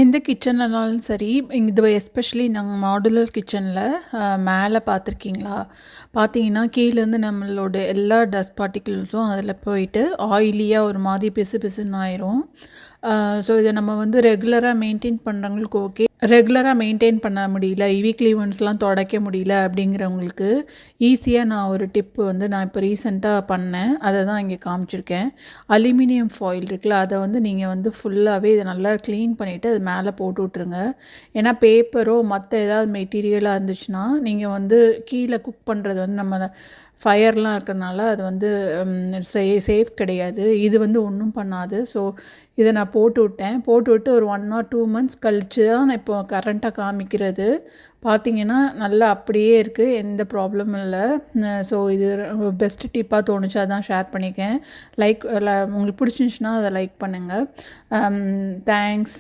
எந்த கிச்சன்லனாலும் சரி, இது எஸ்பெஷலி நாங்க மாடுலர் கிச்சன்ல மேல பார்த்துருக்கீங்களா? பார்த்தீங்கன்னா, கீழேருந்து நம்மளோட எல்லா டஸ்ட் பார்ட்டிகிள்ஸும் அதில போயிட்டு ஆயிலியா ஒரு மாதிரி பிசு பிசுன்னு ஆயிரும். ஸோ இத நம்ம வந்து ரெகுலரா மெயின்டெயின் பண்றவங்களுக்கு ஓகே. ரெகுலரா மெயின்டெயின் பண்ண முடியல, வீக்லி ஒன்ஸ்லாம் தொடைக்க முடியல அப்படிங்கிறவங்களுக்கு, ஈஸியா நான் ஒரு டிப்பு வந்து நான் இப்போ ரீசென்ட்டா பண்ணேன். அத தான் இங்கே காமிச்சிருக்கேன். அலுமினியம் ஃபாயில் இருக்குல்ல, அத வந்து நீங்க வந்து ஃபுல்லாவே இத நல்லா க்ளீன் பண்ணிவிட்டு அது மேலே போட்டு விட்ருங்க. ஏன்னா பேப்பரோ மற்ற ஏதாவது மெட்டீரியலாக இருந்துச்சுன்னா, நீங்கள் வந்து கீழே குக் பண்ணுறது வந்து நம்ம ஃபயர்லாம் இருக்கிறனால அது வந்து சேஃப் கிடையாது. இது வந்து ஒன்றும் பண்ணாது. ஸோ இதை நான் போட்டு விட்டேன். போட்டு விட்டு ஒரு 1 ஆர் 2 மந்த்ஸ் கழிச்சு தான் நான் இப்போ கரண்ட்டாக காமிக்கிறது. பார்த்தீங்கன்னா நல்லா அப்படியே இருக்குது, எந்த ப்ராப்ளமும் இல்லை. ஸோ இது பெஸ்ட் டிப்பாக தோணுச்சு, அதான் ஷேர் பண்ணியிருக்கேன். உங்களுக்கு பிடிச்சிருந்துச்சுன்னா அதை லைக் பண்ணுங்கள். தேங்க்ஸ்.